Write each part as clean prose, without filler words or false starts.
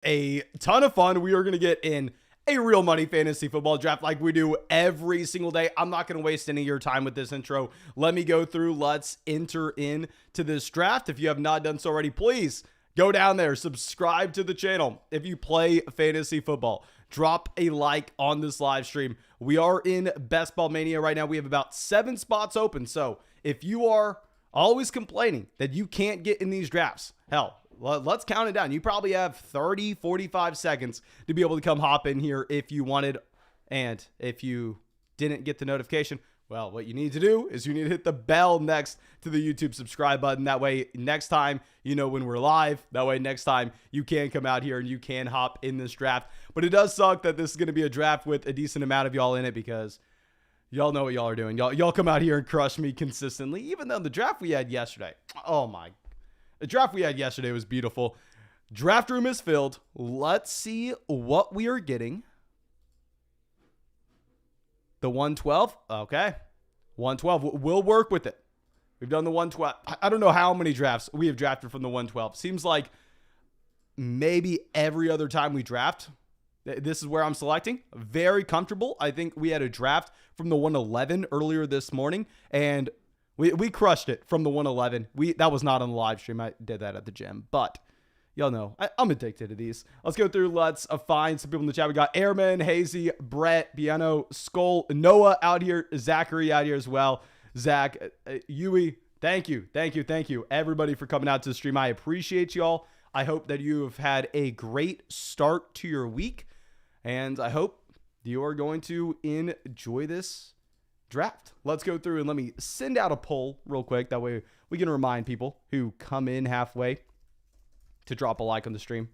a ton of fun. We are going to get in a real money fantasy football draft like we do every single day. I'm not going to waste any of your time with this intro. Let me go through. Let's enter into this draft. If you have not done so already, please go down there, subscribe to the channel. If you play fantasy football, drop a like on this live stream. We are in Best Ball Mania right now. We have about 7 spots open. So if you are always complaining that you can't get in these drafts, hell, let's count it down. You probably have 30, 45 seconds to be able to come hop in here if you wanted. And if you didn't get the notification, well, what you need to do is you need to hit the bell next to the YouTube subscribe button. That way, next time you know when we're live. That way, next time you can come out here and you can hop in this draft. But it does suck that this is going to be a draft with a decent amount of y'all in it because y'all know what y'all are doing. Y'all come out here and crush me consistently, even though the draft we had yesterday, the draft we had yesterday was beautiful. Draft room is filled. Let's see what we are getting. The 112. Okay. 112. We'll work with it. We've done the 112. I don't know how many drafts we have drafted from the 112. Seems like maybe every other time we draft, this is where I'm selecting. Very comfortable. I think we had a draft from the 111 earlier this morning, and we crushed it from the 111. That was not on the live stream. I did that at the gym, but y'all know I'm addicted to these. Let's go through. Let's find some people in the chat. We got Airman, Hazy, Brett, Piano, Skull, Noah out here, Zachary out here as well. Zach, Yui, thank you. Everybody for coming out to the stream. I appreciate y'all. I hope that you have had a great start to your week, and I hope you are going to enjoy this draft. Let's go through and let me send out a poll real quick. That way we can remind people who come in halfway to drop a like on the stream.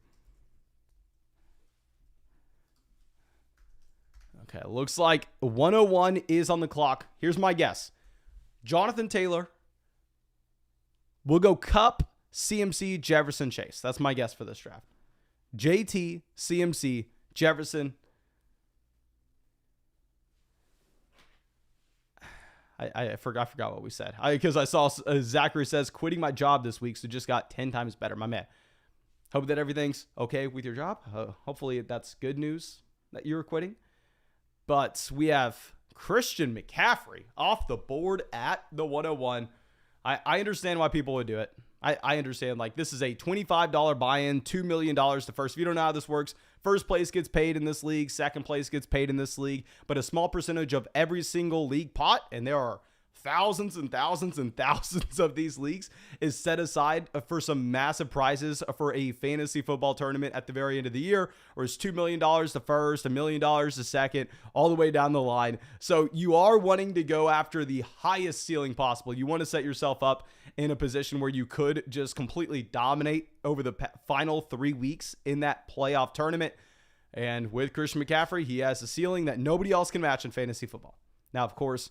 Okay, looks like 101 is on the clock. Here's my guess. Jonathan Taylor. We'll go Cup, CMC, Jefferson, Chase. That's my guess for this draft. JT, CMC, Jefferson. I forgot what we said. Because I saw Zachary says, quitting my job this week, so just got 10 times better. My man. Hope that everything's okay with your job. Hopefully that's good news that you're quitting. But we have Christian McCaffrey off the board at the 101. I understand why people would do it. I understand, like, this is a $25 buy-in, $2 million to first. If you don't know how this works, first place gets paid in this league, second place gets paid in this league, but a small percentage of every single league pot, and there are thousands and thousands and thousands of these leagues, is set aside for some massive prizes for a fantasy football tournament at the very end of the year, or it's $2 million to first, $1 million to second, all the way down the line. So you are wanting to go after the highest ceiling possible. You want to set yourself up in a position where you could just completely dominate over the final 3 weeks in that playoff tournament. And with Christian McCaffrey, he has a ceiling that nobody else can match in fantasy football. Now, of course,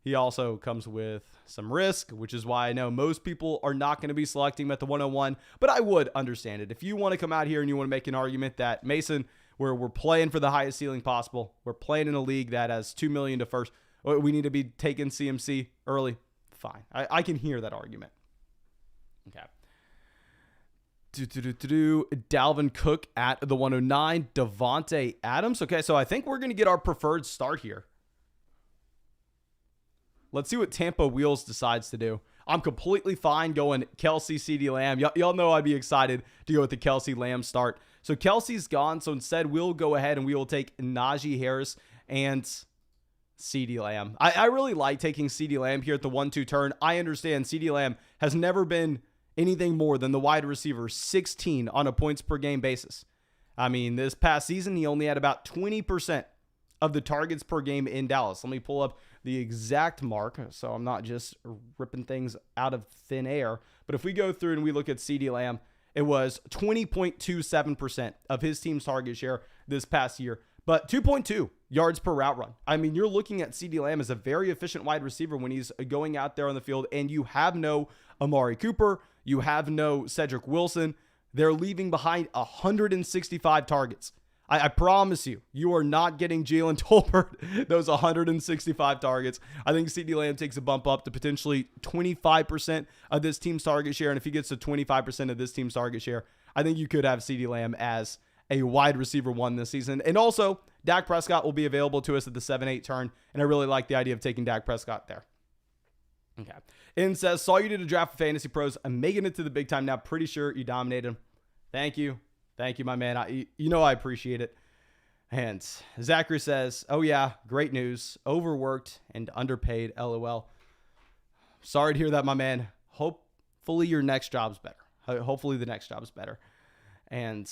he also comes with some risk, which is why I know most people are not going to be selecting him at the 101, but I would understand it. If you want to come out here and you want to make an argument that, Mason, we're playing for the highest ceiling possible, we're playing in a league that has $2 million to first, we need to be taking CMC early, fine. I can hear that argument. Okay. Dalvin Cook at the 109, Devontae Adams. Okay, so I think we're going to get our preferred start here. Let's see what Tampa Wheels decides to do. I'm completely fine going Kelsey, CeeDee Lamb. Y'all know I'd be excited to go with the Kelsey Lamb start. So Kelsey's gone. So instead, we'll go ahead and we will take Najee Harris and CeeDee Lamb. I really like taking CeeDee Lamb here at the 1-2 turn. I understand CeeDee Lamb has never been anything more than the wide receiver 16 on a points per game basis. I mean, this past season, he only had about 20% of the targets per game in Dallas. Let me pull up the exact mark, so I'm not just ripping things out of thin air. But if we go through and we look at CeeDee Lamb, it was 20.27% of his team's target share this past year, but 2.2 yards per route run. I mean, you're looking at CeeDee Lamb as a very efficient wide receiver when he's going out there on the field, and you have no Amari Cooper, you have no Cedric Wilson. They're leaving behind 165 targets. I promise you, you are not getting Jalen Tolbert those 165 targets. I think CeeDee Lamb takes a bump up to potentially 25% of this team's target share. And if he gets to 25% of this team's target share, I think you could have CeeDee Lamb as a wide receiver 1 this season. And also, Dak Prescott will be available to us at the 7-8 turn, and I really like the idea of taking Dak Prescott there. Okay. And says, saw you did a draft for Fantasy Pros. I'm making it to the big time now. Pretty sure you dominated him. Thank you. Thank you, my man. I appreciate it. And Zachary says, oh yeah, great news. Overworked and underpaid, LOL. Sorry to hear that, my man. Hopefully your next job's better. Hopefully the next job is better. And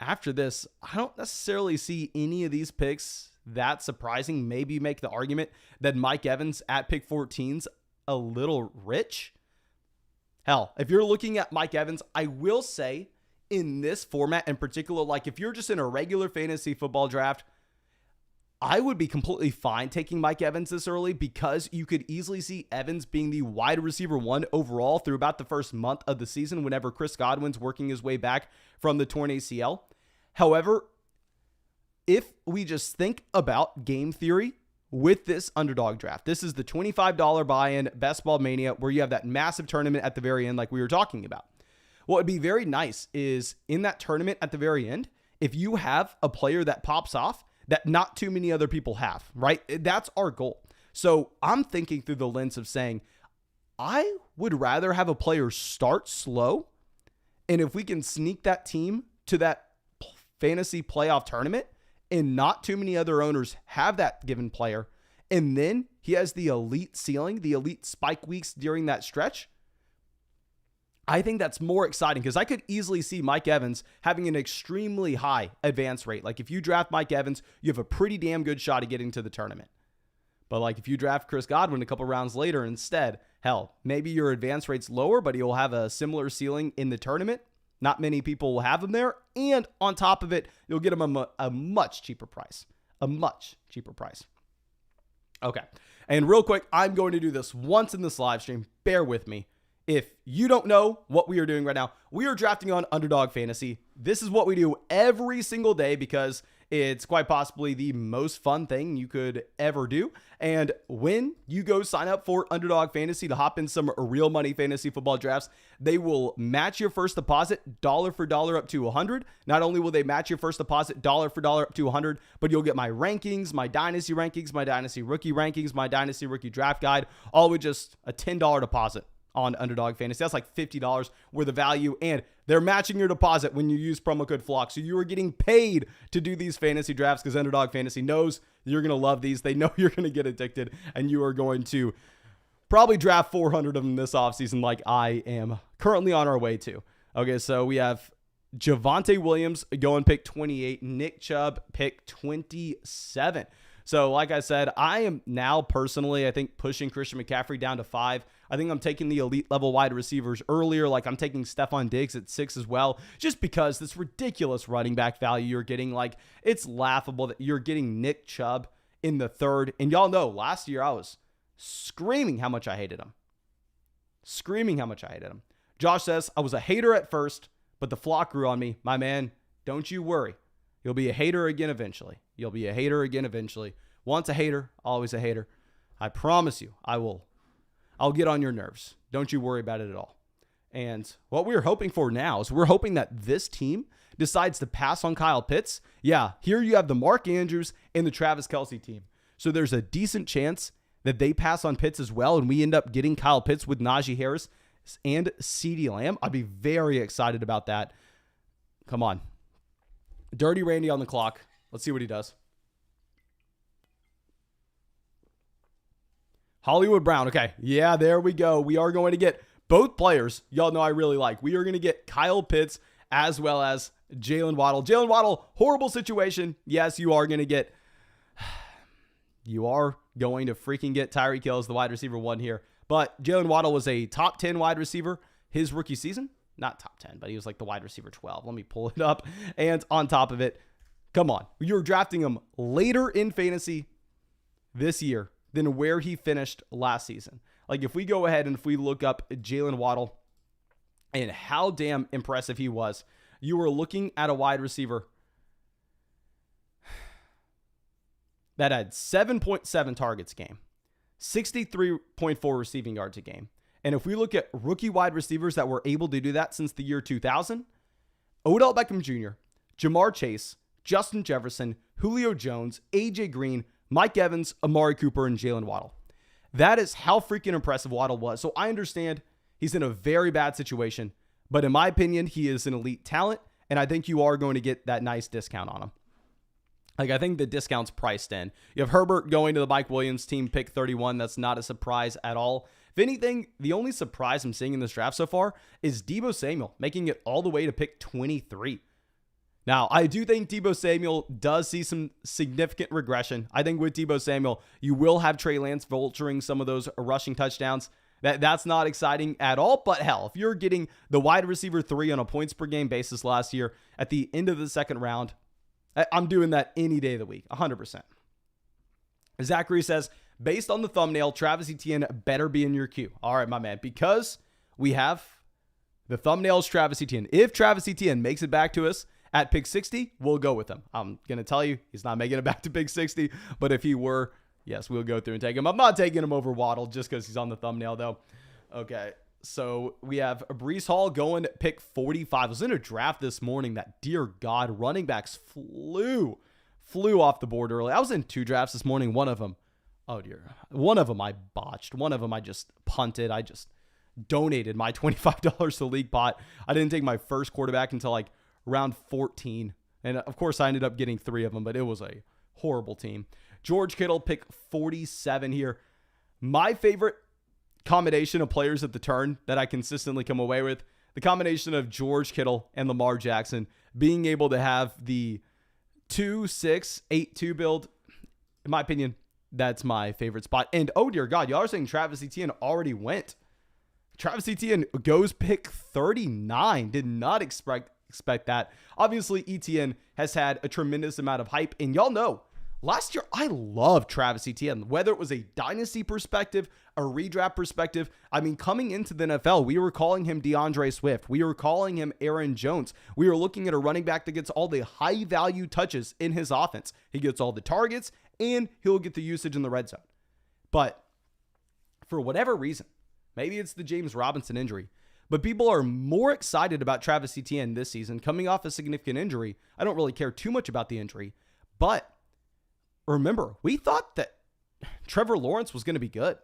after this, I don't necessarily see any of these picks that surprising. Maybe make the argument that Mike Evans at pick 14's a little rich. Hell, if you're looking at Mike Evans, I will say in this format in particular, like if you're just in a regular fantasy football draft, I would be completely fine taking Mike Evans this early because you could easily see Evans being the wide receiver 1 overall through about the first month of the season whenever Chris Godwin's working his way back from the torn ACL. However, if we just think about game theory with this underdog draft, this is the $25 buy-in Best Ball Mania where you have that massive tournament at the very end like we were talking about. What would be very nice is in that tournament at the very end, if you have a player that pops off that not too many other people have, right? That's our goal. So I'm thinking through the lens of saying, I would rather have a player start slow. And if we can sneak that team to that fantasy playoff tournament and not too many other owners have that given player, and then he has the elite ceiling, the elite spike weeks during that stretch, I think that's more exciting because I could easily see Mike Evans having an extremely high advance rate. Like if you draft Mike Evans, you have a pretty damn good shot at getting to the tournament. But like if you draft Chris Godwin a couple rounds later instead, hell, maybe your advance rate's lower, but he'll have a similar ceiling in the tournament. Not many people will have him there. And on top of it, you'll get him a much cheaper price. A much cheaper price. Okay. And real quick, I'm going to do this once in this live stream. Bear with me. If you don't know what we are doing right now, we are drafting on Underdog Fantasy. This is what we do every single day because it's quite possibly the most fun thing you could ever do. And when you go sign up for Underdog Fantasy to hop in some real money fantasy football drafts, they will match your first deposit dollar for dollar up to 100. Not only will they match your first deposit dollar for dollar up to 100, but you'll get my rankings, my dynasty rankings, my dynasty rookie rankings, my dynasty rookie draft guide, all with just a $10 deposit on Underdog Fantasy. That's like $50 worth of value, and they're matching your deposit when you use promo code FLOCK. So you are getting paid to do these fantasy drafts because Underdog Fantasy knows you're going to love these. They know you're going to get addicted, and you are going to probably draft 400 of them this offseason like I am currently on our way to. Okay, so we have Javonte Williams going pick 28, Nick Chubb pick 27. So like I said, I am now personally, I think, pushing Christian McCaffrey down to 5. I think I'm taking the elite level wide receivers earlier. Like I'm taking Stephon Diggs at 6 as well, just because this ridiculous running back value you're getting. Like it's laughable that you're getting Nick Chubb in the 3rd. And y'all know last year I was screaming how much I hated him. Josh says, I was a hater at first, but the flock grew on me. My man, don't you worry. You'll be a hater again eventually. Once a hater, always a hater. I promise you, I'll get on your nerves. Don't you worry about it at all. And what we're hoping for now is we're hoping that this team decides to pass on Kyle Pitts. Yeah, here you have the Mark Andrews and the Travis Kelce team. So there's a decent chance that they pass on Pitts as well, and we end up getting Kyle Pitts with Najee Harris and CeeDee Lamb. I'd be very excited about that. Come on. Dirty Randy on the clock. Let's see what he does. Hollywood Brown. Okay. Yeah, there we go. We are going to get both players. Y'all know I really like. We are going to get Kyle Pitts as well as Jalen Waddle. Jalen Waddle, horrible situation. Yes, you are going to get freaking get Tyreek Hill as the wide receiver 1 here. But Jalen Waddle was a top 10 wide receiver his rookie season. Not top 10, but he was like the wide receiver 12. Let me pull it up. And on top of it, come on. You're drafting him later in fantasy this year than where he finished last season. Like if we go ahead and if we look up Jalen Waddle and how damn impressive he was, you were looking at a wide receiver that had 7.7 targets a game, 63.4 receiving yards a game. And if we look at rookie wide receivers that were able to do that since the year 2000, Odell Beckham Jr., Jamar Chase, Justin Jefferson, Julio Jones, AJ Green, Mike Evans, Amari Cooper, and Jalen Waddle. That is how freaking impressive Waddle was. So I understand he's in a very bad situation, but in my opinion, he is an elite talent, and I think you are going to get that nice discount on him. Like, I think the discount's priced in. You have Herbert going to the Mike Williams team, pick 31. That's not a surprise at all. If anything, the only surprise I'm seeing in this draft so far is Deebo Samuel making it all the way to pick 23. Now, I do think Deebo Samuel does see some significant regression. I think with Deebo Samuel, you will have Trey Lance vulturing some of those rushing touchdowns. That's not exciting at all, but hell, if you're getting the wide receiver 3 on a points per game basis last year at the end of the second round, I'm doing that any day of the week, 100%. Zachary says, based on the thumbnail, Travis Etienne better be in your queue. All right, my man, because we have the thumbnail's Travis Etienne. If Travis Etienne makes it back to us at pick 60, we'll go with him. I'm going to tell you, he's not making it back to pick 60, but if he were, yes, we'll go through and take him. I'm not taking him over Waddle just because he's on the thumbnail, though. Okay, so we have Breece Hall going pick 45. I was in a draft this morning that, dear God, running backs flew off the board early. I was in 2 drafts this morning. One of them, oh dear, one of them I botched. One of them I just punted. I just donated my $25 to League Bot. I didn't take my first quarterback until like round 14. And of course I ended up getting 3 of them, but it was a horrible team. George Kittle, pick 47 here. My favorite combination of players at the turn that I consistently come away with, the combination of George Kittle and Lamar Jackson, being able to have the 2-6-8-2 build, in my opinion, that's my favorite spot. And oh dear God, y'all are saying Travis Etienne already went. Travis Etienne goes pick 39. Did not expect that. Obviously, Etienne has had a tremendous amount of hype, and y'all know, last year, I loved Travis Etienne, whether it was a dynasty perspective, a redraft perspective. I mean, coming into the NFL, we were calling him DeAndre Swift. We were calling him Aaron Jones. We were looking at a running back that gets all the high value touches in his offense. He gets all the targets and he'll get the usage in the red zone. But for whatever reason, maybe it's the James Robinson injury, but people are more excited about Travis Etienne this season coming off a significant injury. I don't really care too much about the injury, but remember, we thought that Trevor Lawrence was going to be good.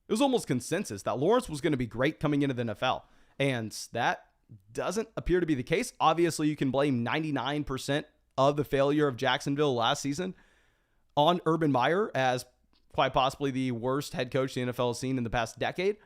It was almost consensus that Lawrence was going to be great coming into the NFL. And that doesn't appear to be the case. Obviously, you can blame 99% of the failure of Jacksonville last season on Urban Meyer as quite possibly the worst head coach the NFL has seen in the past decade.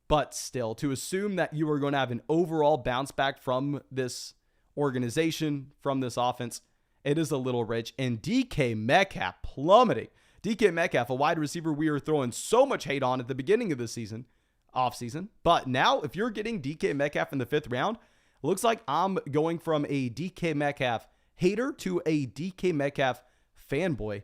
But still, to assume that you are going to have an overall bounce back from this organization, from this offense, it is a little rich. And DK Metcalf plummeting. DK Metcalf, a wide receiver we were throwing so much hate on at the beginning of the season, offseason. But now, if you're getting DK Metcalf in the 5th round, it looks like I'm going from a DK Metcalf hater to a DK Metcalf fanboy.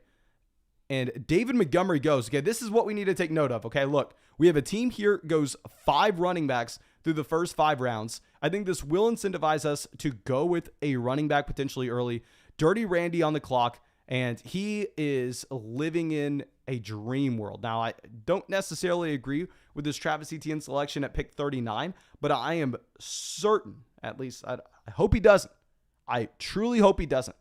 And David Montgomery goes, okay, this is what we need to take note of. Okay, look, we have a team here goes 5 running backs through the first 5 rounds. I think this will incentivize us to go with a running back potentially early. Dirty Randy on the clock, and he is living in a dream world. Now, I don't necessarily agree with this Travis Etienne selection at pick 39, but I am certain, at least I hope he doesn't. I truly hope he doesn't.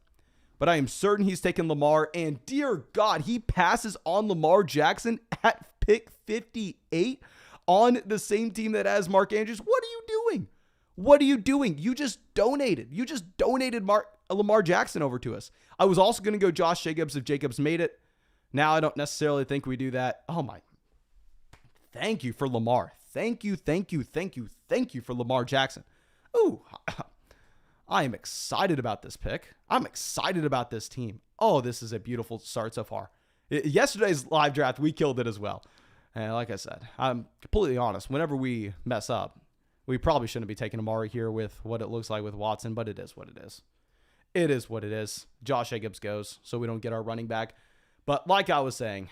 But I am certain he's taking Lamar, and dear God, he passes on Lamar Jackson at pick 58 on the same team that has Mark Andrews. What are you doing? What are you doing? You just donated. Lamar Jackson over to us. I was also going to go Josh Jacobs if Jacobs made it. Now I don't necessarily think we do that. Oh my. Thank you for Lamar. Thank you for Lamar Jackson. Ooh, I am excited about this pick. I'm excited about this team. Oh, this is a beautiful start so far. Yesterday's live draft, we killed it as well. And like I said, I'm completely honest. Whenever we mess up, we probably shouldn't be taking Amari here with what it looks like with Watson, but it is what it is. It is what it is. Josh Jacobs goes, so we don't get our running back. But like I was saying,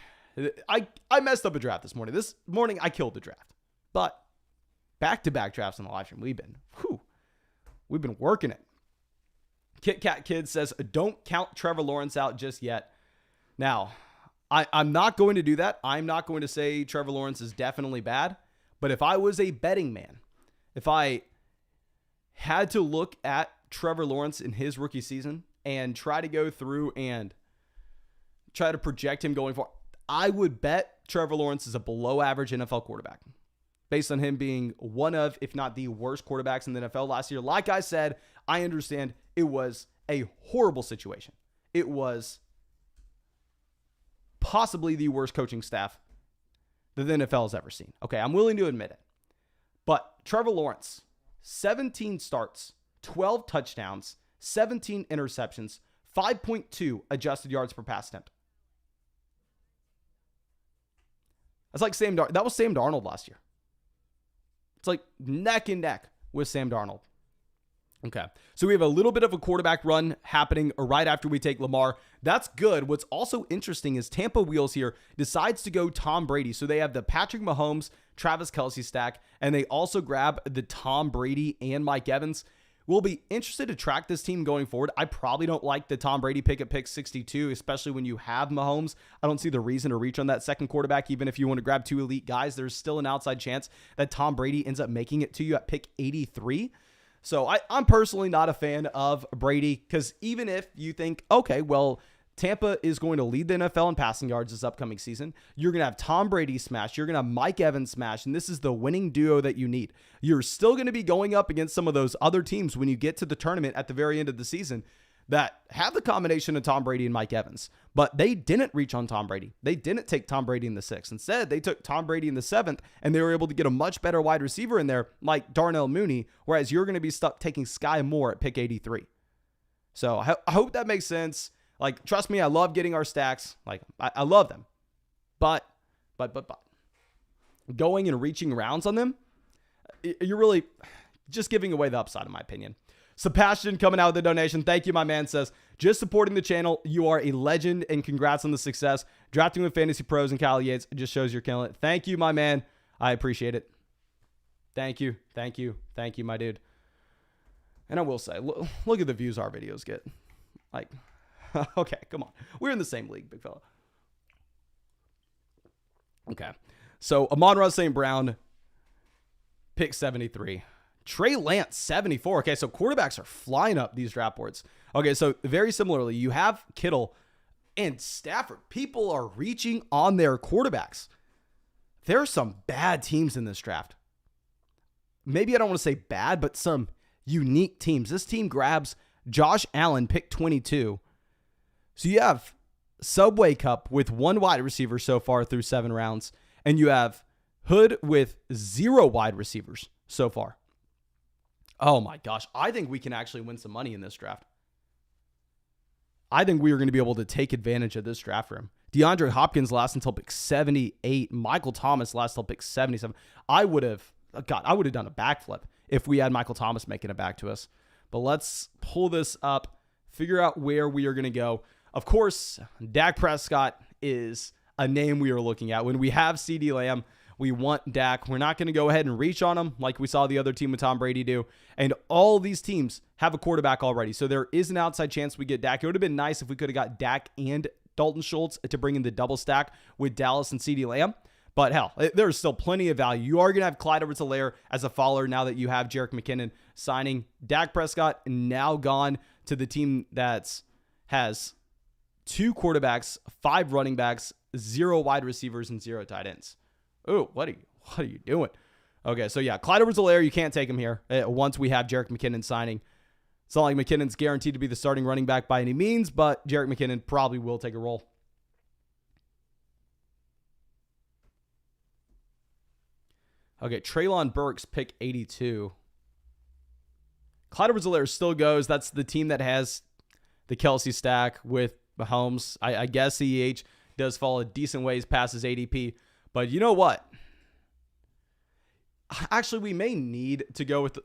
I messed up a draft this morning. This morning, I killed the draft. But back-to-back drafts in the live stream, we've been working it. Kit Kat Kid says, don't count Trevor Lawrence out just yet. Now, I'm not going to do that. I'm not going to say Trevor Lawrence is definitely bad. But if I was a betting man, if I had to look at Trevor Lawrence in his rookie season and try to go through and try to project him going forward, I would bet Trevor Lawrence is a below average NFL quarterback based on him being one of, if not the worst quarterbacks in the NFL last year. Like I said, I understand it was a horrible situation. It was possibly the worst coaching staff that the NFL has ever seen. Okay, I'm willing to admit it. But Trevor Lawrence, 17 starts, 12 touchdowns, 17 interceptions, 5.2 adjusted yards per pass attempt. That's like that was Sam Darnold last year. It's like neck and neck with Sam Darnold. Okay, so we have a little bit of a quarterback run happening right after we take Lamar. That's good. What's also interesting is Tampa Wheels here decides to go Tom Brady. So they have the Patrick Mahomes, Travis Kelce stack, and they also grab the Tom Brady and Mike Evans. We'll be interested to track this team going forward. I probably don't like the Tom Brady pick at pick 62, especially when you have Mahomes. I don't see the reason to reach on that second quarterback. Even if you want to grab two elite guys, there's still an outside chance that Tom Brady ends up making it to you at pick 83. So I'm personally not a fan of Brady because even if you think, okay, well, Tampa is going to lead the NFL in passing yards this upcoming season, you're going to have Tom Brady smash, you're going to have Mike Evans smash, and this is the winning duo that you need. You're still going to be going up against some of those other teams when you get to the tournament at the very end of the season that have the combination of Tom Brady and Mike Evans, but they didn't reach on Tom Brady. They didn't take Tom Brady in the 6th. Instead, they took Tom Brady in the 7th, and they were able to get a much better wide receiver in there like Darnell Mooney, whereas you're going to be stuck taking Sky Moore at pick 83. So I hope that makes sense. Like, trust me, I love getting our stacks. Like, I love them. But going and reaching rounds on them, you're really just giving away the upside, in my opinion. Sebastian coming out with a donation. Thank you, my man. Says, just supporting the channel. You are a legend, and congrats on the success. Drafting with Fantasy Pros and Kyle Yates just shows you're killing it. Thank you, my man. I appreciate it. Thank you, my dude. And I will say, look at the views our videos get. Like, okay, come on. We're in the same league, big fella. Okay. So, Amon-Ra St. Brown, pick 73. Trey Lance, 74. Okay, so quarterbacks are flying up these draft boards. Okay, so very similarly, you have Kittle and Stafford. People are reaching on their quarterbacks. There are some bad teams in this draft. Maybe I don't want to say bad, but some unique teams. This team grabs Josh Allen, pick 22. So you have Subway Cup with one wide receiver so far through 7 rounds, and you have Hood with 0 wide receivers so far. Oh my gosh, I think we can actually win some money in this draft. I think we are going to be able to take advantage of this draft room. DeAndre Hopkins lasts until pick 78. Michael Thomas lasts until pick 77. I would have done a backflip if we had Michael Thomas making it back to us. But let's pull this up, figure out where we are going to go. Of course, Dak Prescott is a name we are looking at. When we have CeeDee Lamb, we want Dak. We're not going to go ahead and reach on him like we saw the other team with Tom Brady do. And all these teams have a quarterback already. So there is an outside chance we get Dak. It would have been nice if we could have got Dak and Dalton Schultz to bring in the double stack with Dallas and CeeDee Lamb. But hell, there's still plenty of value. You are going to have Clyde Edwards-Helaire as a follower now that you have Jerick McKinnon signing. Dak Prescott now gone to the team that has 2 quarterbacks, 5 running backs, 0 wide receivers, and 0 tight ends. Oh, what are you doing? Okay, so yeah, Clyde Edwards-Helaire, you can't take him here once we have Jerick McKinnon signing. It's not like McKinnon's guaranteed to be the starting running back by any means, but Jerick McKinnon probably will take a role. Okay, Treylon Burks, pick 82. Clyde Edwards-Helaire still goes. That's the team that has the Kelce stack with Mahomes. I guess CEH does fall a decent ways past his ADP. But you know what? Actually, we may need to go with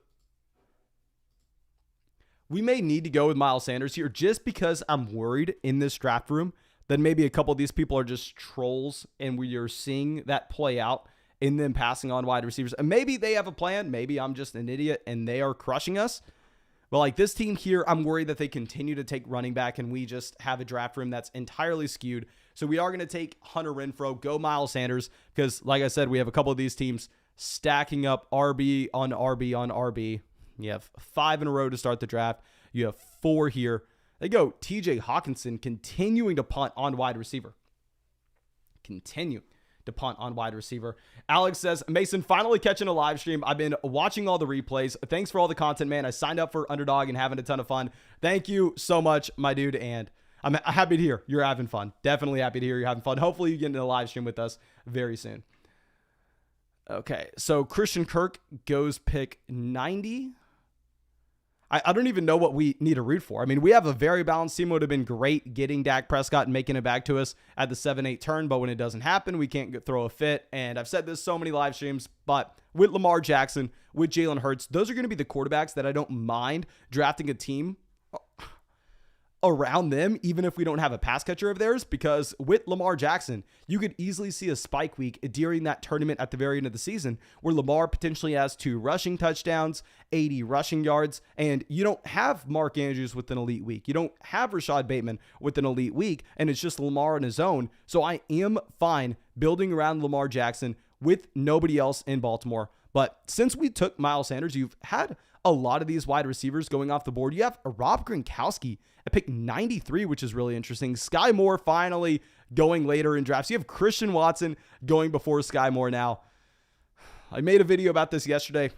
Miles Sanders here just because I'm worried in this draft room that maybe a couple of these people are just trolls and we are seeing that play out in them passing on wide receivers. And maybe they have a plan. Maybe I'm just an idiot and they are crushing us. But like this team here, I'm worried that they continue to take running back and we just have a draft room that's entirely skewed. So we are going to take Hunter Renfrow, go Miles Sanders, because like I said, we have a couple of these teams stacking up RB on RB on RB. You have 5 in a row to start the draft. You have 4 here. They go TJ Hawkinson continuing to punt on wide receiver. Alex says, Mason, finally catching a live stream. I've been watching all the replays. Thanks for all the content, man. I signed up for Underdog and having a ton of fun. Thank you so much, my dude. And I'm happy to hear you're having fun. Definitely happy to hear you're having fun. Hopefully you get into the live stream with us very soon. Okay, so Christian Kirk goes pick 90. I don't even know what we need to root for. I mean, we have a very balanced team. It would have been great getting Dak Prescott and making it back to us at the 7-8 turn, but when it doesn't happen, we can't throw a fit. And I've said this so many live streams, but with Lamar Jackson, with Jalen Hurts, those are going to be the quarterbacks that I don't mind drafting a team around them, even if we don't have a pass catcher of theirs, because with Lamar Jackson, you could easily see a spike week during that tournament at the very end of the season where Lamar potentially has 2 rushing touchdowns, 80 rushing yards, and you don't have Mark Andrews with an elite week. You don't have Rashad Bateman with an elite week, and it's just Lamar on his own. So I am fine building around Lamar Jackson with nobody else in Baltimore. But since we took Miles Sanders, you've had a lot of these wide receivers going off the board. You have Rob Gronkowski at pick 93, which is really interesting. Sky Moore finally going later in drafts. You have Christian Watson going before Sky Moore now. I made a video about this yesterday.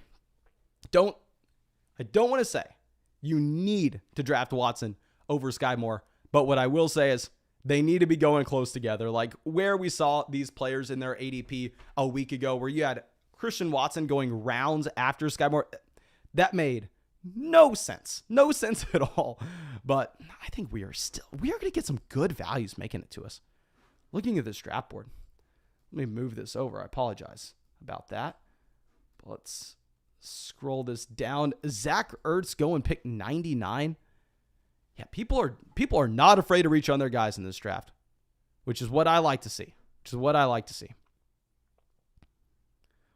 I don't want to say you need to draft Watson over Sky Moore, but what I will say is they need to be going close together. Like where we saw these players in their ADP a week ago, where you had Christian Watson going rounds after Sky Moore, that made no sense at all. But I think we are going to get some good values making it to us. Looking at this draft board, let me move this over. I apologize about that. But let's scroll this down. Zach Ertz going pick 99. Yeah, people are not afraid to reach on their guys in this draft, which is what I like to see.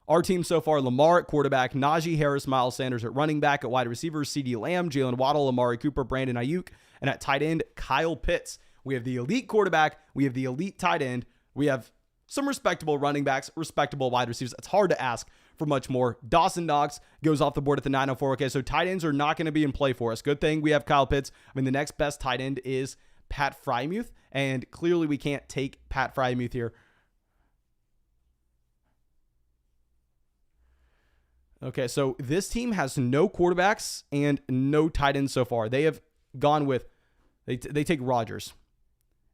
Our team so far, Lamar at quarterback, Najee Harris, Miles Sanders at running back, at wide receiver, CeeDee Lamb, Jalen Waddle, Amari Cooper, Brandon Ayuk, and at tight end, Kyle Pitts. We have the elite quarterback. We have the elite tight end. We have some respectable running backs, respectable wide receivers. It's hard to ask for much more. Dawson Knox goes off the board at the 904. Okay, so tight ends are not going to be in play for us. Good thing we have Kyle Pitts. I mean, the next best tight end is Pat Frymuth, and clearly we can't take Pat Frymuth here. Okay, so this team has no quarterbacks and no tight ends so far. They have gone with, they take Rodgers.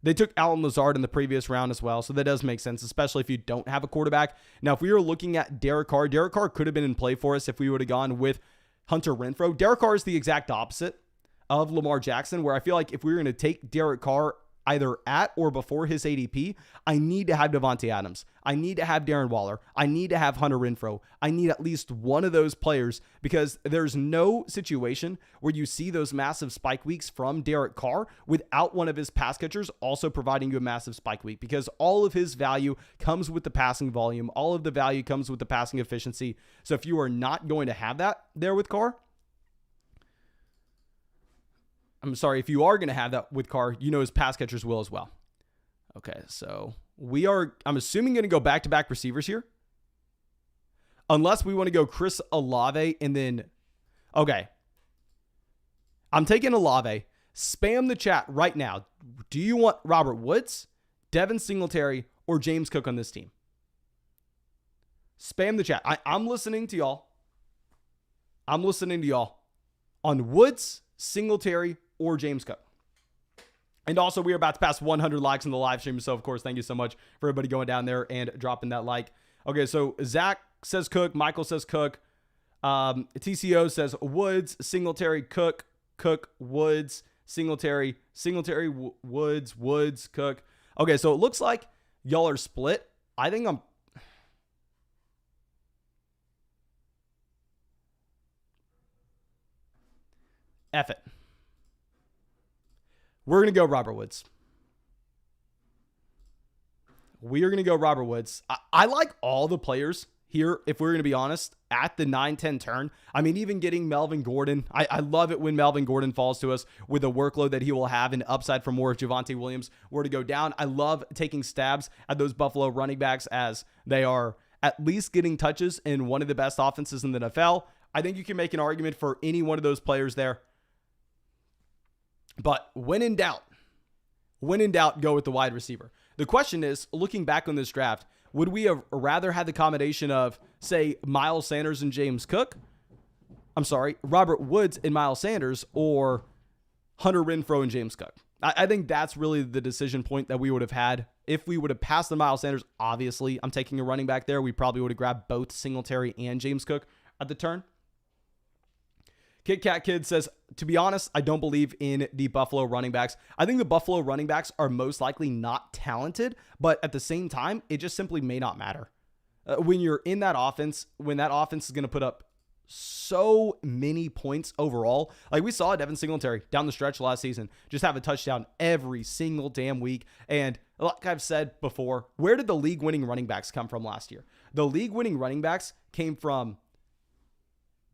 They took Alan Lazard in the previous round as well, so that does make sense, especially if you don't have a quarterback. Now, if we were looking at Derek Carr could have been in play for us if we would have gone with Hunter Renfrow. Derek Carr is the exact opposite of Lamar Jackson, where I feel like if we were going to take Derek Carr either at or before his ADP, I need to have Devontae Adams. I need to have Darren Waller. I need to have Hunter Renfrow. I need at least one of those players, because there's no situation where you see those massive spike weeks from Derek Carr without one of his pass catchers also providing you a massive spike week, because all of his value comes with the passing volume. All of the value comes with the passing efficiency. So if you are not going to have that there with Carr, if you are going to have that with Carr, you know his pass catchers will as well. Okay, so I'm assuming, going to go back-to-back receivers here. Unless we want to go Chris Olave and then, okay. I'm taking Olave. Spam the chat right now. Do you want Robert Woods, Devin Singletary, or James Cook on this team? Spam the chat. I'm listening to y'all. On Woods, Singletary, or James Cook. And also, we are about to pass 100 likes in the live stream. So, of course, thank you so much for everybody going down there and dropping that like. Okay, so Zach says Cook. Michael says Cook. TCO says Woods, Singletary, Cook, Woods, Singletary, Woods, Cook. Okay, so it looks like y'all are split. I think I'm... F it. We're going to go Robert Woods. We are going to go Robert Woods. I like all the players here, if we're going to be honest, at the 9-10 turn. I mean, even getting Melvin Gordon. I love it when Melvin Gordon falls to us with the workload that he will have and upside for more if Javonte Williams were to go down. I love taking stabs at those Buffalo running backs as they are at least getting touches in one of the best offenses in the NFL. I think you can make an argument for any one of those players there. But when in doubt, go with the wide receiver. The question is, looking back on this draft, would we have rather had the combination of, say, Miles Sanders and James Cook? I'm sorry, Robert Woods and Miles Sanders, or Hunter Renfrow and James Cook? I think that's really the decision point that we would have had. If we would have passed the Miles Sanders, obviously, I'm taking a running back there. We probably would have grabbed both Singletary and James Cook at the turn. Kit Kat Kid says, to be honest, I don't believe in the Buffalo running backs. I think the Buffalo running backs are most likely not talented, but at the same time, it just simply may not matter. When you're in that offense, when that offense is going to put up so many points overall, like we saw Devin Singletary down the stretch last season, just have a touchdown every single damn week. And like I've said before, where did the league-winning running backs come from last year? The league-winning running backs came from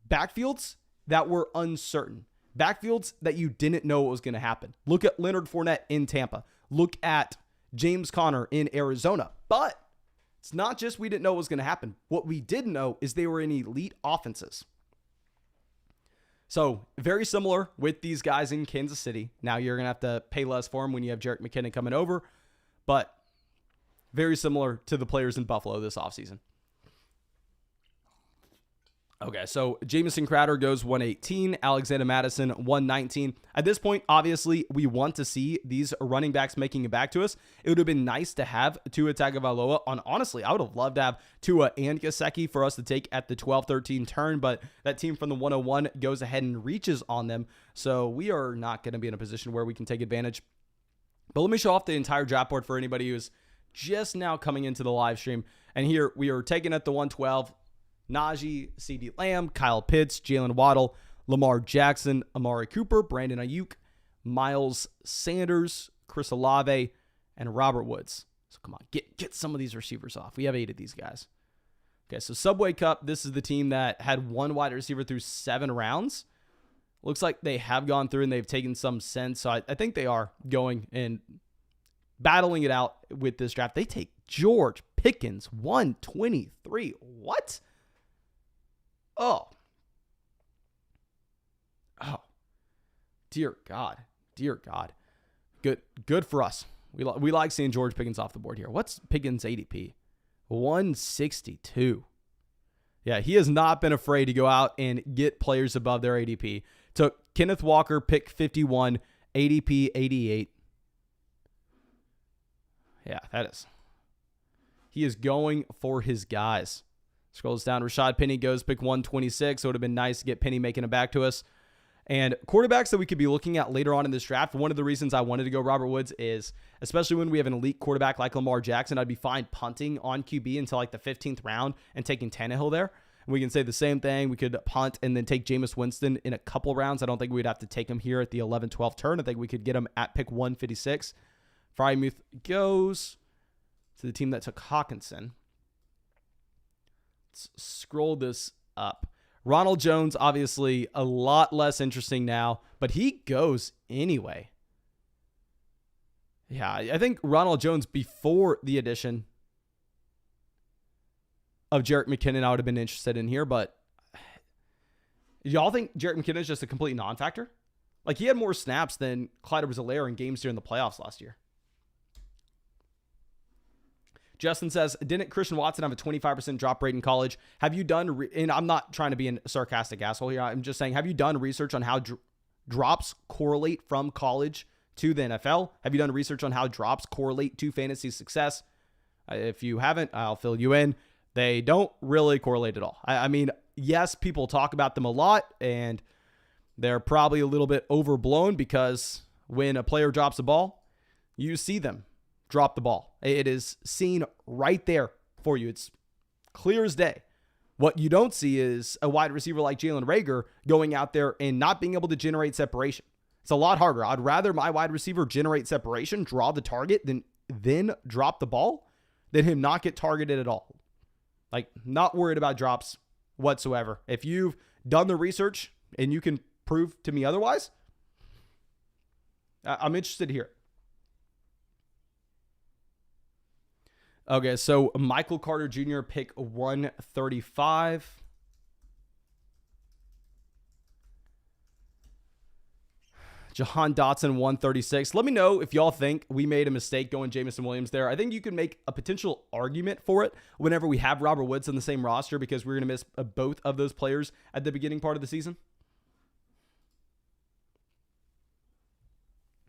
backfields that were uncertain. Backfields that you didn't know what was going to happen. Look at Leonard Fournette in Tampa. Look at James Conner in Arizona. But it's not just we didn't know what was going to happen. What we did know is they were in elite offenses. So very similar with these guys in Kansas City. Now you're going to have to pay less for them when you have Jerick McKinnon coming over. But very similar to the players in Buffalo this offseason. Okay, so Jamison Crowder goes 118, Alexander Madison 119. At this point, obviously, we want to see these running backs making it back to us. It would have been nice to have Tua Tagovailoa on. Honestly, I would have loved to have Tua and Gesicki for us to take at the 12-13 turn, but that team from the 101 goes ahead and reaches on them, so we are not going to be in a position where we can take advantage. But let me show off the entire draft board for anybody who's just now coming into the live stream. And here we are taking at the 112. Najee, CeeDee Lamb, Kyle Pitts, Jalen Waddle, Lamar Jackson, Amari Cooper, Brandon Ayuk, Miles Sanders, Chris Olave, and Robert Woods. So come on, get some of these receivers off. We have 8 of these guys. Okay, so Subway Cup, this is the team that had one wide receiver through 7 rounds. Looks like they have gone through and they've taken some sense. So I think they are going and battling it out with this draft. They take George Pickens, 123. What? Oh, dear God. Good for us. We like seeing George Pickens off the board here. What's Pickens' ADP? 162. Yeah, he has not been afraid to go out and get players above their ADP. Took Kenneth Walker, pick 51, ADP 88. Yeah, he is going for his guys. Scrolls down. Rashad Penny goes pick 126. So it would have been nice to get Penny making it back to us. And quarterbacks that we could be looking at later on in this draft, one of the reasons I wanted to go Robert Woods is, especially when we have an elite quarterback like Lamar Jackson, I'd be fine punting on QB until like the 15th round and taking Tannehill there. And we can say the same thing. We could punt and then take Jameis Winston in a couple rounds. I don't think we'd have to take him here at the 11-12 turn. I think we could get him at pick 156. Frymuth goes to the team that took Hawkinson. Let's scroll this up. Ronald Jones, obviously a lot less interesting now, but he goes anyway. Yeah, I think Ronald Jones before the addition of Jerick McKinnon, I would have been interested in here, but y'all think Jerick McKinnon is just a complete non-factor? Like, he had more snaps than Clyde Edwards-Helaire in games during the playoffs last year. Justin says, didn't Christian Watson have a 25% drop rate in college? Have you done, and I'm not trying to be a sarcastic asshole here. I'm just saying, have you done research on how drops correlate from college to the NFL? Have you done research on how drops correlate to fantasy success? If you haven't, I'll fill you in. They don't really correlate at all. I mean, yes, people talk about them a lot, and they're probably a little bit overblown because when a player drops a ball, you see them drop the ball. It is seen right there for you. It's clear as day. What you don't see is a wide receiver like Jalen Reagor going out there and not being able to generate separation. It's a lot harder. I'd rather my wide receiver generate separation, draw the target, than then drop the ball, than him not get targeted at all. Like, not worried about drops whatsoever. If you've done the research and you can prove to me otherwise, I'm interested to hear it. Okay, so Michael Carter Jr., pick 135. Jahan Dotson 136. Let me know if y'all think we made a mistake going Jameson Williams there. I think you could make a potential argument for it whenever we have Robert Woods on the same roster because we're going to miss both of those players at the beginning part of the season.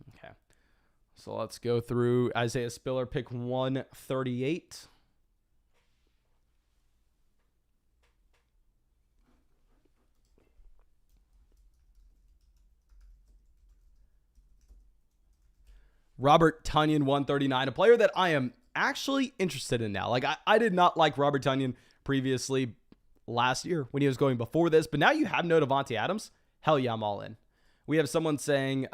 Okay. So let's go through Isaiah Spiller, pick 138. Robert Tonyan 139, a player that I am actually interested in now. Like I did not like Robert Tonyan previously last year when he was going before this, but now you have no Devontae Adams. Hell yeah, I'm all in. We have someone saying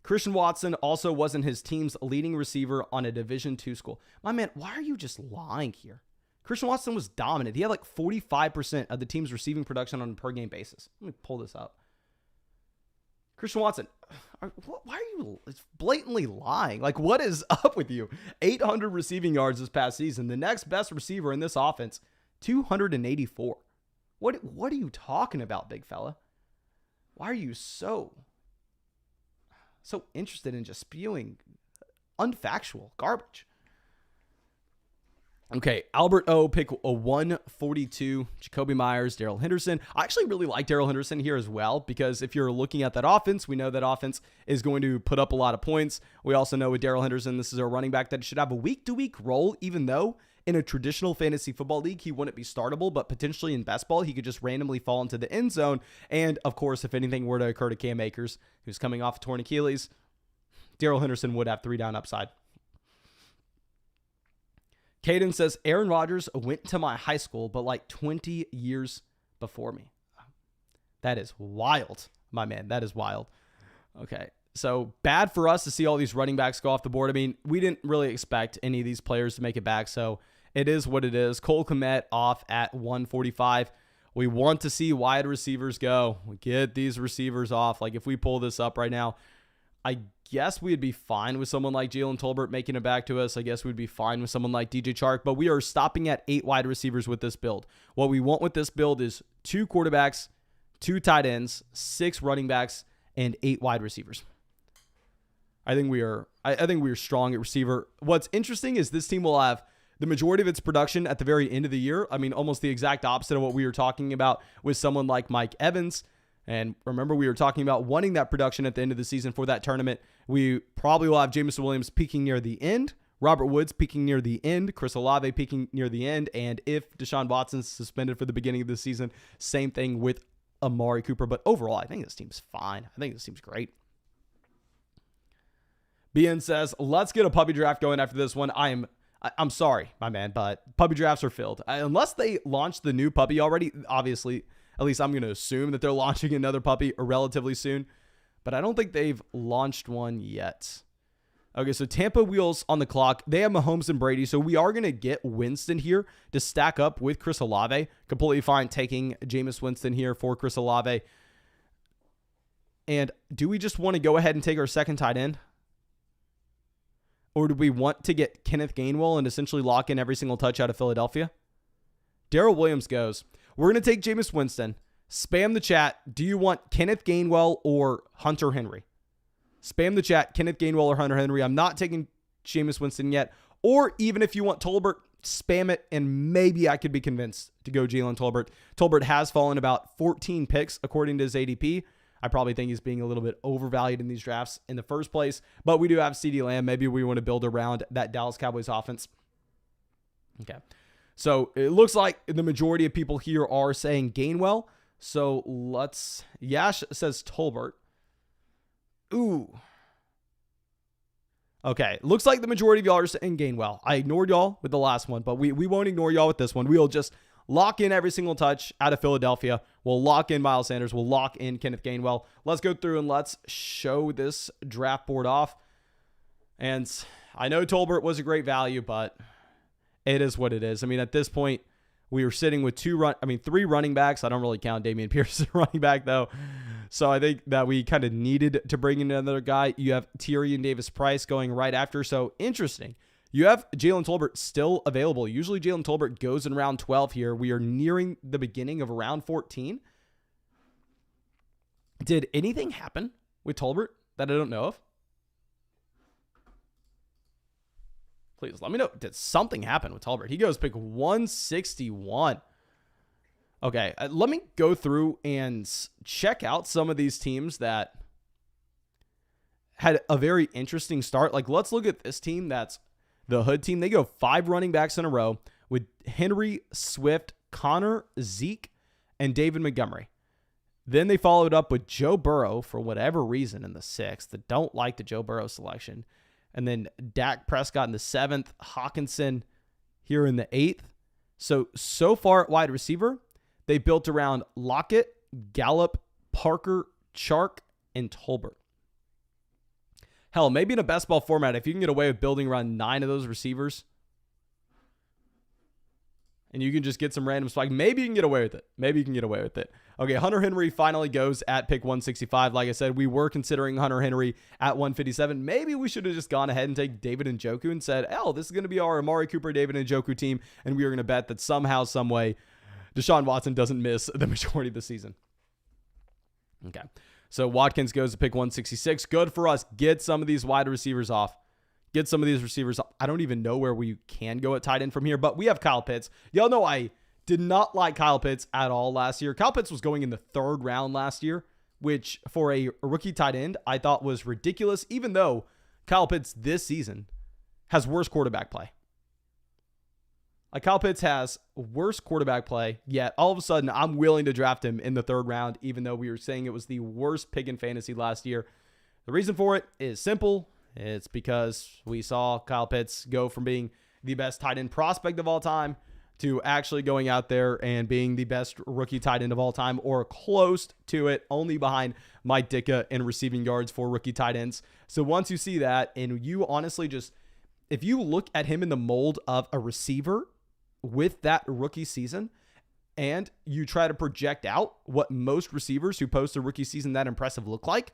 Christian Watson also wasn't his team's leading receiver on a Division II school. My man, why are you just lying here? Christian Watson was dominant. He had like 45% of the team's receiving production on a per game basis. Let me pull this up. Christian Watson, why are you blatantly lying? Like, what is up with you? 800 receiving yards this past season. The next best receiver in this offense, 284. What are you talking about, big fella? Why are you so interested in just spewing unfactual garbage? Okay, Albert O, pick a 142, Jacoby Myers, Darrell Henderson. I actually really like Darrell Henderson here as well because if you're looking at that offense, we know that offense is going to put up a lot of points. We also know with Darrell Henderson, this is a running back that should have a week-to-week role, even though in a traditional fantasy football league, he wouldn't be startable, but potentially in best ball, he could just randomly fall into the end zone. And, of course, if anything were to occur to Cam Akers, who's coming off a torn Achilles, Darrell Henderson would have 3-down upside. Caden says, Aaron Rodgers went to my high school, but like 20 years before me. That is wild, my man. That is wild. Okay, so bad for us to see all these running backs go off the board. I mean, we didn't really expect any of these players to make it back, so it is what it is. Cole Kmet off at 145. We want to see wide receivers go. We get these receivers off. Like if we pull this up right now, I guess we'd be fine with someone like Jalen Tolbert making it back to us. I guess we'd be fine with someone like DJ Chark, but we are stopping at 8 wide receivers with this build. What we want with this build is 2 quarterbacks, 2 tight ends, 6 running backs, and 8 wide receivers. I think we are strong at receiver. What's interesting is this team will have the majority of its production at the very end of the year. I mean, almost the exact opposite of what we were talking about with someone like Mike Evans. And remember, we were talking about wanting that production at the end of the season for that tournament. We probably will have Jameson Williams peaking near the end, Robert Woods peaking near the end, Chris Olave peaking near the end, and if Deshaun Watson's suspended for the beginning of the season, same thing with Amari Cooper. But overall, I think this team's fine. I think this team's great. BN says, let's get a puppy draft going after this one. I'm sorry, my man, but puppy drafts are filled. Unless they launched the new puppy already, obviously, at least I'm going to assume that they're launching another puppy relatively soon. But I don't think they've launched one yet. Okay, so Tampa wheels on the clock. They have Mahomes and Brady, so we are going to get Winston here to stack up with Chris Olave. Completely fine taking Jameis Winston here for Chris Olave. And do we just want to go ahead and take our second tight end? Or do we want to get Kenneth Gainwell and essentially lock in every single touch out of Philadelphia? Darrell Williams goes. We're going to take Jameis Winston. Spam the chat. Do you want Kenneth Gainwell or Hunter Henry? Spam the chat. Kenneth Gainwell or Hunter Henry. I'm not taking Jameis Winston yet. Or even if you want Tolbert, spam it, and maybe I could be convinced to go Jalen Tolbert. Tolbert has fallen about 14 picks according to his ADP. I probably think he's being a little bit overvalued in these drafts in the first place. But we do have CeeDee Lamb. Maybe we want to build around that Dallas Cowboys offense. Okay. So it looks like the majority of people here are saying Gainwell. So Yash says Tolbert. Ooh. Okay. Looks like the majority of y'all are saying Gainwell. I ignored y'all with the last one, but we won't ignore y'all with this one. We'll just lock in every single touch out of Philadelphia. We'll lock in Miles Sanders. We'll lock in Kenneth Gainwell. Let's go through and let's show this draft board off. And I know Tolbert was a great value, but it is what it is. I mean, at this point, we were sitting with 3 running backs. I don't really count Dameon Pierce as a running back, though. So I think that we kind of needed to bring in another guy. You have Tyrion Davis-Price going right after. So interesting. You have Jalen Tolbert still available. Usually Jalen Tolbert goes in round 12 here. We are nearing the beginning of round 14. Did anything happen with Tolbert that I don't know of? Please let me know. Did something happen with Tolbert? He goes pick 161. Okay, let me go through and check out some of these teams that had a very interesting start. Like, let's look at this team. That's the Hood team. They go 5 running backs in a row with Henry, Swift, Connor, Zeke, and David Montgomery. Then they followed up with Joe Burrow for whatever reason in the 6th. I don't like the Joe Burrow selection. And then Dak Prescott in the 7th, Hawkinson here in the 8th. So far at wide receiver, they built around Lockett, Gallup, Parker, Chark, and Tolbert. Hell, maybe in a best ball format, if you can get away with building around 9 of those receivers, and you can just get some random spike, maybe you can get away with it. Okay, Hunter Henry finally goes at pick 165. Like I said, we were considering Hunter Henry at 157. Maybe we should have just gone ahead and take David Njoku and said, this is going to be our Amari Cooper, David Njoku team, and we are going to bet that somehow, some way, Deshaun Watson doesn't miss the majority of the season. Okay, so Watkins goes to pick 166. Good for us. Get some of these wide receivers off. I don't even know where we can go at tight end from here, but we have Kyle Pitts. Y'all know I did not like Kyle Pitts at all last year. Kyle Pitts was going in the 3rd round last year, which for a rookie tight end, I thought was ridiculous, even though Kyle Pitts this season has worse quarterback play. Like, Kyle Pitts has worse quarterback play, yet all of a sudden I'm willing to draft him in the 3rd round, even though we were saying it was the worst pick in fantasy last year. The reason for it is simple. It's because we saw Kyle Pitts go from being the best tight end prospect of all time to actually going out there and being the best rookie tight end of all time, or close to it, only behind Mike Ditka in receiving yards for rookie tight ends. So once you see that, and you honestly just, if you look at him in the mold of a receiver with that rookie season, and you try to project out what most receivers who post a rookie season that impressive look like,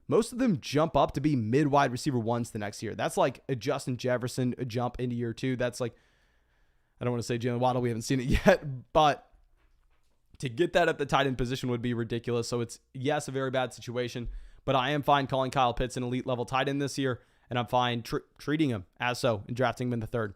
most of them jump up to be mid-wide receiver 1s the next year. That's like a Justin Jefferson jump into year 2. That's like, I don't want to say Jalen Waddle. We haven't seen it yet, but to get that at the tight end position would be ridiculous. So it's, yes, a very bad situation, but I am fine calling Kyle Pitts an elite level tight end this year, and I'm fine treating him as so and drafting him in the 3rd.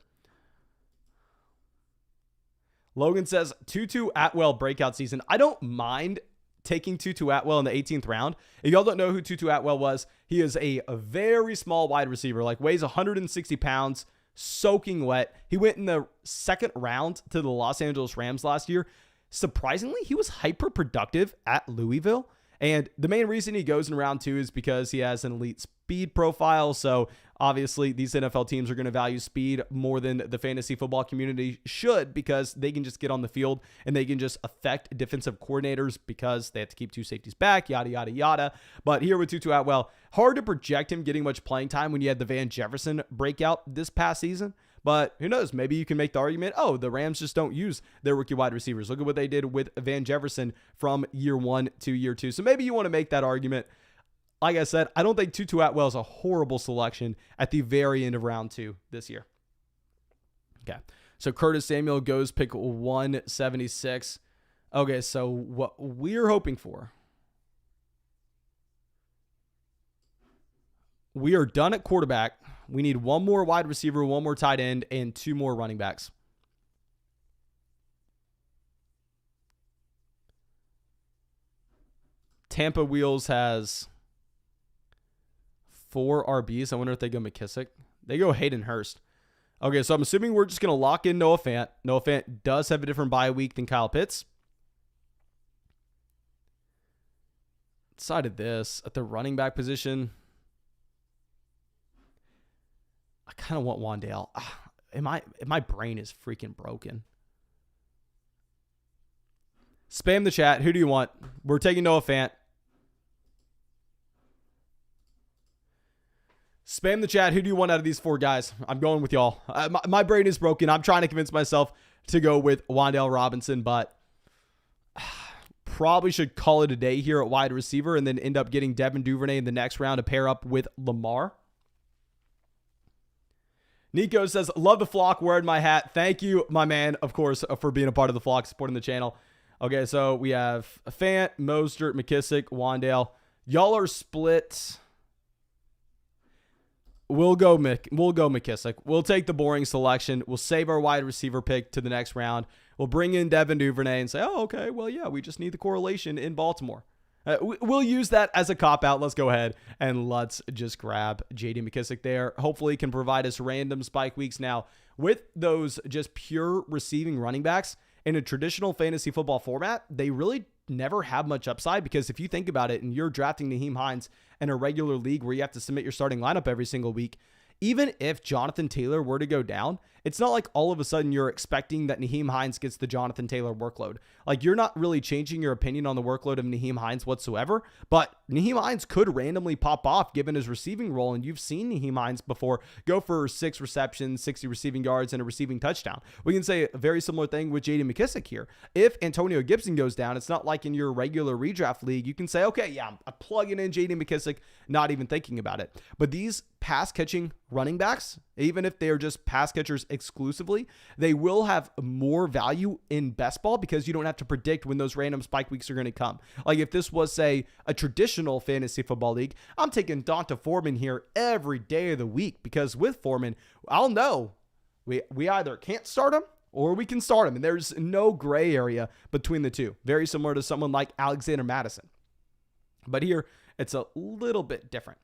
Logan says, Tutu Atwell breakout season. I don't mind taking Tutu Atwell in the 18th round. If y'all don't know who Tutu Atwell was, he is a very small wide receiver, like weighs 160 pounds, soaking wet. He went in the 2nd round to the Los Angeles Rams last year. Surprisingly, he was hyper productive at Louisville. And the main reason he goes in round 2 is because he has an elite speed profile. So obviously these NFL teams are going to value speed more than the fantasy football community should, because they can just get on the field and they can just affect defensive coordinators because they have to keep 2 safeties back, yada, yada, yada. But here with Tutu Atwell, hard to project him getting much playing time when you had the Van Jefferson breakout this past season. But who knows? Maybe you can make the argument, the Rams just don't use their rookie wide receivers. Look at what they did with Van Jefferson from year 1 to year 2. So maybe you want to make that argument. Like I said, I don't think Tutu Atwell is a horrible selection at the very end of round 2 this year. Okay, so Curtis Samuel goes pick 176. Okay, so what we're hoping for, we are done at quarterback. We need 1 more wide receiver, 1 more tight end, and 2 more running backs. Tampa Wheels has 4 RBs. I wonder if they go McKissick. They go Hayden Hurst. Okay, so I'm assuming we're just going to lock in Noah Fant. Noah Fant does have a different bye week than Kyle Pitts. Decided this at the running back position. I kind of want Wandale. My brain is freaking broken. Spam the chat. Who do you want? We're taking Noah Fant. Spam the chat. Who do you want out of these 4 guys? I'm going with y'all. My brain is broken. I'm trying to convince myself to go with Wandale Robinson, but probably should call it a day here at wide receiver and then end up getting Devin Duvernay in the next round to pair up with Lamar. Nico says, love the flock, wearing my hat. Thank you, my man, of course, for being a part of the flock, supporting the channel. Okay, so we have Fant, Mostert, McKissick, Wandale, Y'all are split. We'll go McKissick. We'll take the boring selection. We'll save our wide receiver pick to the next round. We'll bring in Devin Duvernay and say, oh, okay, well, yeah, we just need the correlation in Baltimore. We'll use that as a cop-out. Let's go ahead and let's just grab J.D. McKissick there. Hopefully he can provide us random spike weeks. Now, with those just pure receiving running backs in a traditional fantasy football format, they really never have much upside, because if you think about it and you're drafting Nyheim Hines in a regular league where you have to submit your starting lineup every single week, even if Jonathan Taylor were to go down, it's not like all of a sudden you're expecting that Nyheim Hines gets the Jonathan Taylor workload. Like, you're not really changing your opinion on the workload of Nyheim Hines whatsoever, but Nyheim Hines could randomly pop off given his receiving role, and you've seen Nyheim Hines before go for 6 receptions, 60 receiving yards, and a receiving touchdown. We can say a very similar thing with J.D. McKissick here. If Antonio Gibson goes down, it's not like in your regular redraft league, you can say, okay, yeah, I'm plugging in J.D. McKissick, not even thinking about it. But these pass catching running backs, even if they are just pass catchers exclusively, they will have more value in best ball because you don't have to predict when those random spike weeks are going to come. Like if this was, say, a traditional fantasy football league, I'm taking Donta Foreman here every day of the week, because with Foreman, I'll know we either can't start him or we can start him, and there's no gray area between the two. Very similar to someone like Alexander Madison. But here, it's a little bit different.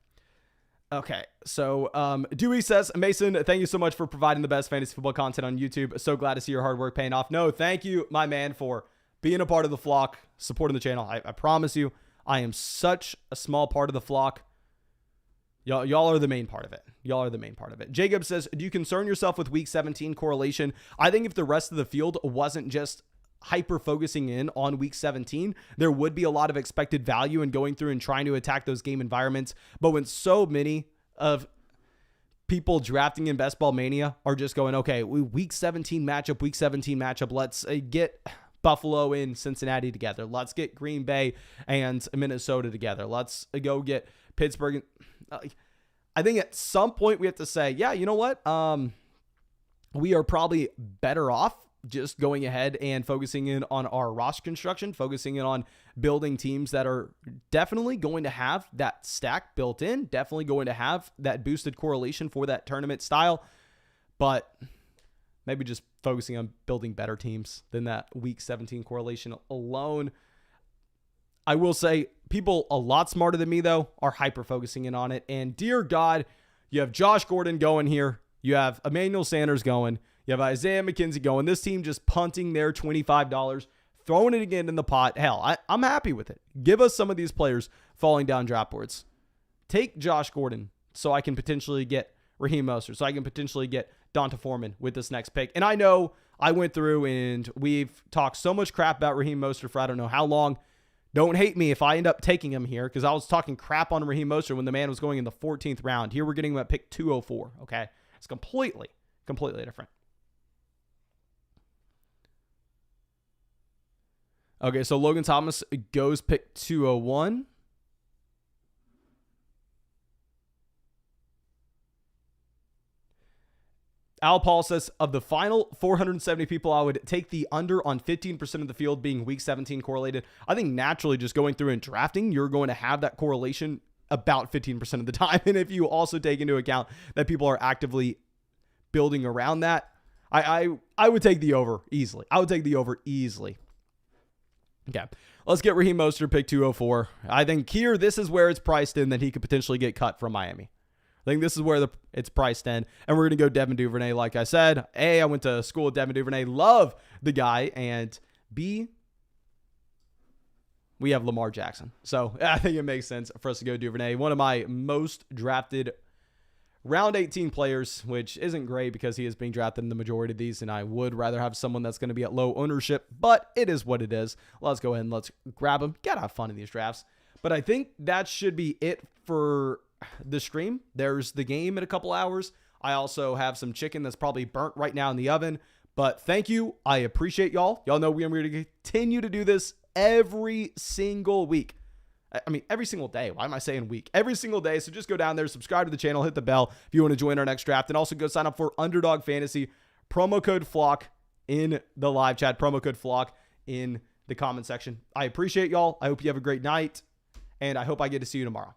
Okay, so Dewey says, Mason, thank you so much for providing the best fantasy football content on YouTube. So glad to see your hard work paying off. No, thank you, my man, for being a part of the flock, supporting the channel. I promise you, I am such a small part of the flock. Y'all are the main part of it. Y'all are the main part of it. Jacob says, do you concern yourself with week 17 correlation? I think if the rest of the field wasn't just hyper focusing in on week 17, there would be a lot of expected value in going through and trying to attack those game environments. But when so many of people drafting in Best Ball Mania are just going, okay, week 17 matchup, let's get Buffalo and Cincinnati together. Let's get Green Bay and Minnesota together. Let's go get Pittsburgh. I think at some point we have to say, yeah, you know what? We are probably better off just going ahead and focusing in on our roster construction, focusing in on building teams that are definitely going to have that stack built in, definitely going to have that boosted correlation for that tournament style, but maybe just focusing on building better teams than that week 17 correlation alone. I will say people a lot smarter than me, though, are hyper focusing in on it. And dear God, you have Josh Gordon going here. You have Emmanuel Sanders going. You have Isaiah McKenzie going. This team just punting their $25, throwing it again in the pot. Hell, I'm happy with it. Give us some of these players falling down draft boards. Take Josh Gordon so I can potentially get Raheem Mostert, so I can potentially get Donta Foreman with this next pick. And I know I went through and we've talked so much crap about Raheem Mostert for I don't know how long. Don't hate me if I end up taking him here, because I was talking crap on Raheem Mostert when the man was going in the 14th round. Here we're getting him at pick 204, okay? It's completely different. Okay, so Logan Thomas goes pick 201. Al Paul says, of the final 470 people, I would take the under on 15% of the field being week 17 correlated. I think naturally just going through and drafting, you're going to have that correlation about 15% of the time. And if you also take into account that people are actively building around that, I would take the over easily. I would take the over easily. Okay, let's get Raheem Mostert pick 204. I think here, this is where it's priced in that he could potentially get cut from Miami. I think this is where it's priced in. And we're going to go Devin Duvernay, like I said. A, I went to school with Devin Duvernay. Love the guy. And B, we have Lamar Jackson. So I think it makes sense for us to go Duvernay. One of my most drafted round 18 players, which isn't great because he is being drafted in the majority of these. And I would rather have someone that's going to be at low ownership. But it is what it is. Let's go ahead and let's grab him. Gotta have fun in these drafts. But I think that should be it for the stream. There's the game in a couple hours. I also have some chicken that's probably burnt right now in the oven. But thank you. I appreciate y'all. Y'all know we're going to continue to do this every single week. I mean, every single day. Why am I saying week? Every single day. So just go down there, subscribe to the channel, hit the bell if you want to join our next draft. And also go sign up for Underdog Fantasy. Promo code FLOCK in the live chat. Promo code FLOCK in the comment section. I appreciate y'all. I hope you have a great night. and I hope I get to see you tomorrow.